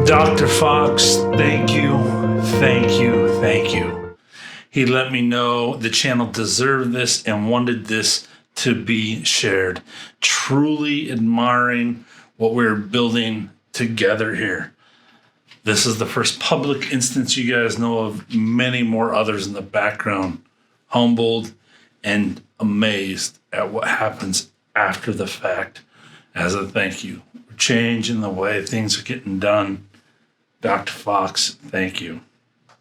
Dr. Fox, thank you, thank you, thank you. He let me know the channel deserved this and wanted this to be shared. Truly admiring what we're building together here. This is the first public instance you guys know of, many more others in the background. Humbled and amazed at what happens after the fact as a thank you. We're changing the way things are getting done. Dr. Fox, thank you.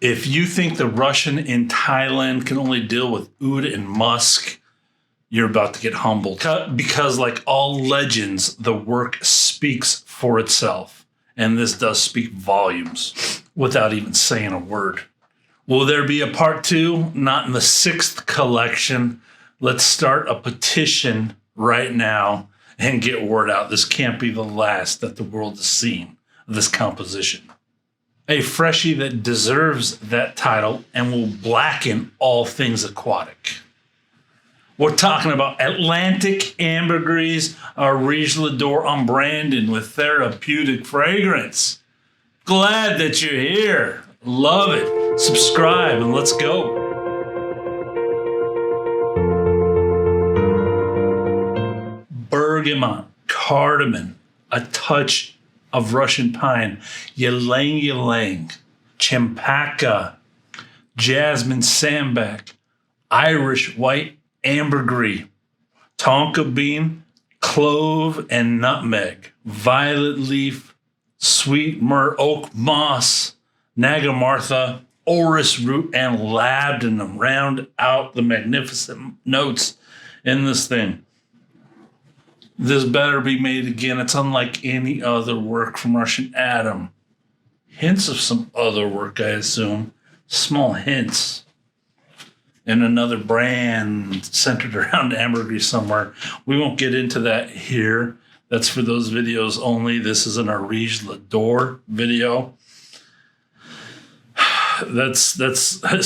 If you think the Russian in Thailand can only deal with oud and musk, you're about to get humbled. Because like all legends, the work speaks for itself. And this does speak volumes without even saying a word. Will there be a part 2? Not in the 6th collection. Let's start a petition right now and get word out. This can't be the last that the world has seen of this composition. A freshie that deserves that title and will blacken all things aquatic. We're talking about Atlantic Ambergris Areej Dore on Brandon with therapeutic fragrance. Glad that you're here. Love it. Subscribe and let's go. Bergamot, cardamom, a touch of Russian pine, ylang ylang, champaka, jasmine sambac, Irish white ambergris, tonka bean, clove and nutmeg, violet leaf, sweet myrrh, oak moss, nagamartha, orris root, and labdanum round out the magnificent notes in this thing. This better be made again. It's unlike any other work from Russian Adam. Hints of some other work, I assume. Small hints. And another brand centered around ambergris somewhere. We won't get into that here. That's for those videos only. This is an Areej Dore video. That's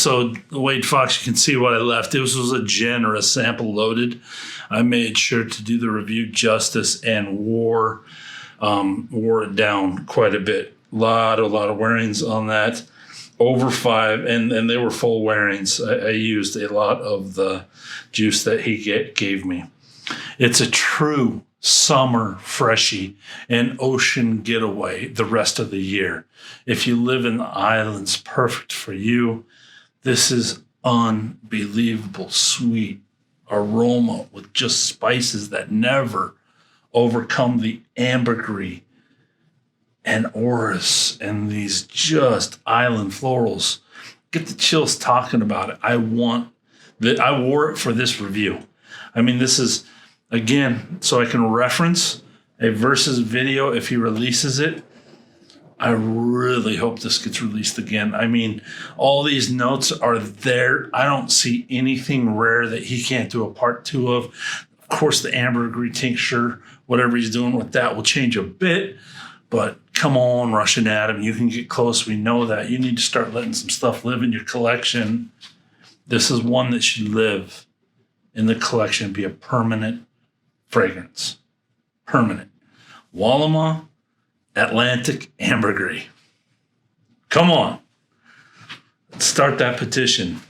so Wade Fox, you can see what I left. This was a generous sample loaded. I made sure to do the review justice and wore it down quite a bit. A lot of wearings on that. Over 5, and they were full wearings. I used a lot of the juice that he gave me. It's a true summer freshie and ocean getaway the rest of the year. If you live in the islands, perfect for you. This is unbelievable sweet aroma with just spices that never overcome the ambergris and orris and these just island florals. Get the chills talking about it. I wore it for this review. I mean, this is, again, so I can reference a Versus video if he releases it. I really hope this gets released again. I mean, all these notes are there. I don't see anything rare that he can't do a part 2 of. Of course, the ambergris tincture, whatever he's doing with that will change a bit. But come on, Russian Adam, you can get close. We know that. You need to start letting some stuff live in your collection. This is one that should live in the collection, be a permanent fragrance. Permanent. Wallama Atlantic Ambergris. Come on. Let's start that petition.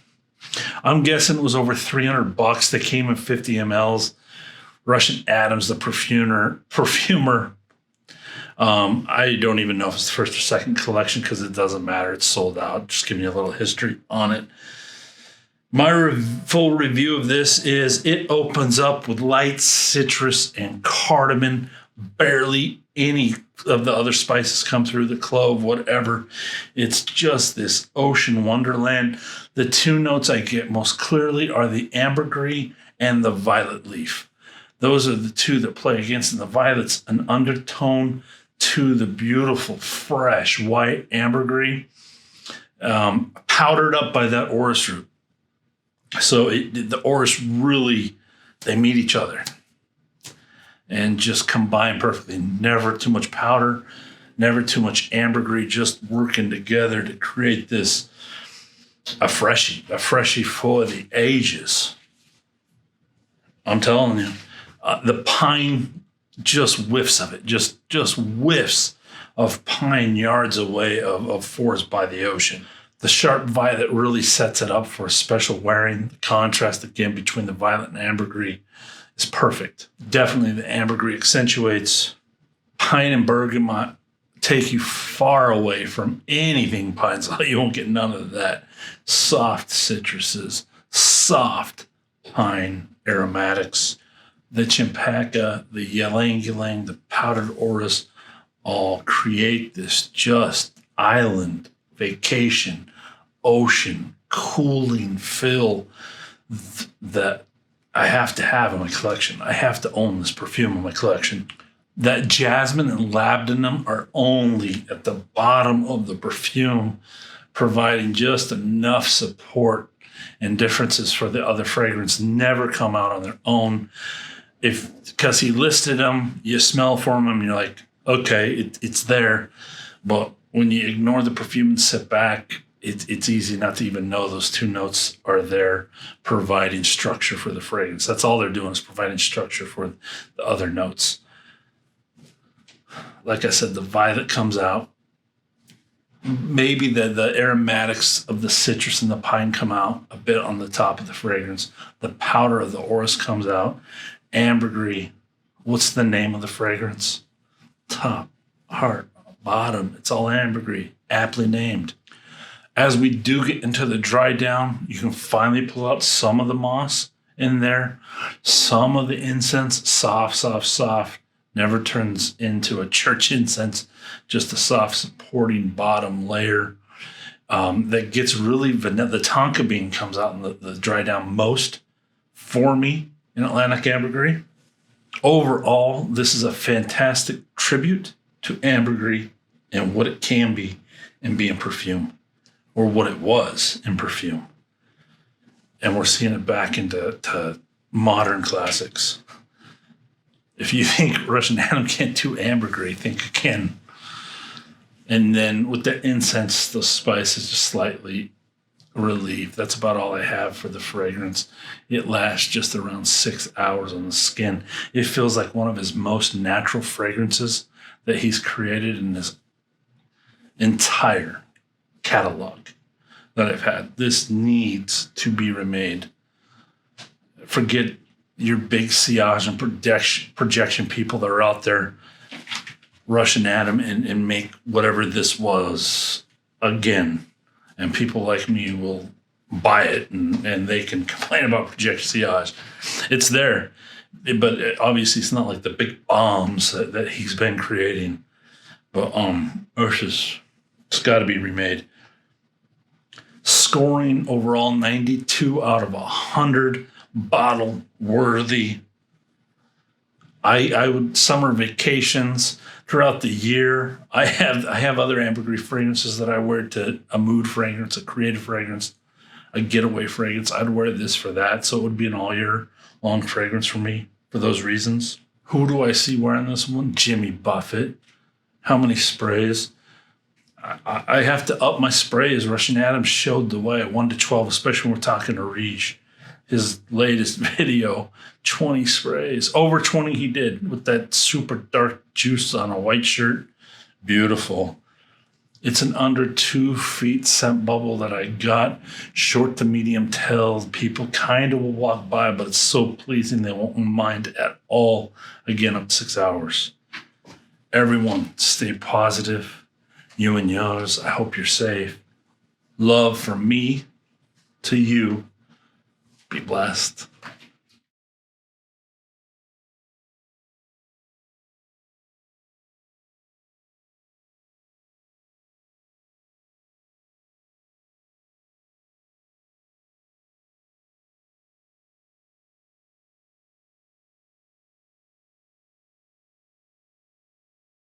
I'm guessing it was over $300. They came in 50 mLs. Russian Adams, the perfumer. I don't even know if it's the first or second collection because it doesn't matter. It's sold out. Just giving you a little history on it. My full review of this is it opens up with light citrus and cardamom. Barely any of the other spices come through, the clove, whatever. It's just this ocean wonderland. The 2 notes I get most clearly are the ambergris and the violet leaf. Those are the 2 that play against. And the violet's an undertone to the beautiful, fresh white ambergris, powdered up by that orris root. So the orris really, they meet each other and just combine perfectly. Never too much powder, never too much ambergris, just working together to create this, a freshie for the ages. I'm telling you, the pine just whiffs of it, just whiffs of pine yards away of forest by the ocean. The sharp violet really sets it up for special wearing. The contrast again between the violet and ambergris is perfect. Definitely the ambergris accentuates. Pine and bergamot take you far away from anything pines. You won't get none of that. Soft citruses, soft pine aromatics. The champaca, the ylang-ylang, the powdered orris all create this just island, vacation, ocean, cooling feel that I have to have in my collection. I have to own this perfume in my collection. That jasmine and labdanum are only at the bottom of the perfume, providing just enough support and differences for the other fragrance. Never come out on their own. Because he listed them, you smell for them, and you're like, okay, it's there. But when you ignore the perfume and sit back, it's easy not to even know those two notes are there, providing structure for the fragrance. That's all they're doing, is providing structure for the other notes. Like I said, the violet comes out. Maybe the aromatics of the citrus and the pine come out a bit on the top of the fragrance. The powder of the orris comes out. Ambergris, what's the name of the fragrance? Top, heart, bottom, it's all ambergris, aptly named. As we do get into the dry down, you can finally pull out some of the moss in there. Some of the incense, soft, never turns into a church incense, just a soft supporting bottom layer that gets really vanilla. The tonka bean comes out in the dry down most for me in Atlantic Ambergris. Overall, this is a fantastic tribute to ambergris and what it can be in being perfume, or what it was in perfume. And we're seeing it back into modern classics. If you think Russian Adam can't do ambergris, think again. And then with the incense, the spice is just slightly relieved. That's about all I have for the fragrance. It lasts just around 6 hours on the skin. It feels like one of his most natural fragrances that he's created in his entire catalog that I've had. This needs to be remade. Forget your big sillage and projection people that are out there, Russian Adam, and make whatever this was again. And people like me will buy it, and they can complain about projection sillage. It's there, but obviously it's not like the big bombs that he's been creating. But it's got to be remade. Scoring overall 92 out of 100, bottle worthy. I would summer vacations throughout the year. I have other ambergris fragrances that I wear to a mood fragrance, a creative fragrance, a getaway fragrance. I'd wear this for that, so it would be an all year long fragrance for me for those reasons. Who do I see wearing this one? Jimmy Buffett. How many sprays? I have to up my sprays. Russian Adam showed the way at 1 to 12, especially when we're talking Areej. His latest video, 20 sprays. Over 20 he did with that super dark juice on a white shirt. Beautiful. It's an under 2 feet scent bubble that I got. Short to medium tail. People kind of will walk by, but it's so pleasing they won't mind at all. Again, up to 6 hours. Everyone, stay positive. You and yours. I hope you're safe. Love from me to you. Be blessed.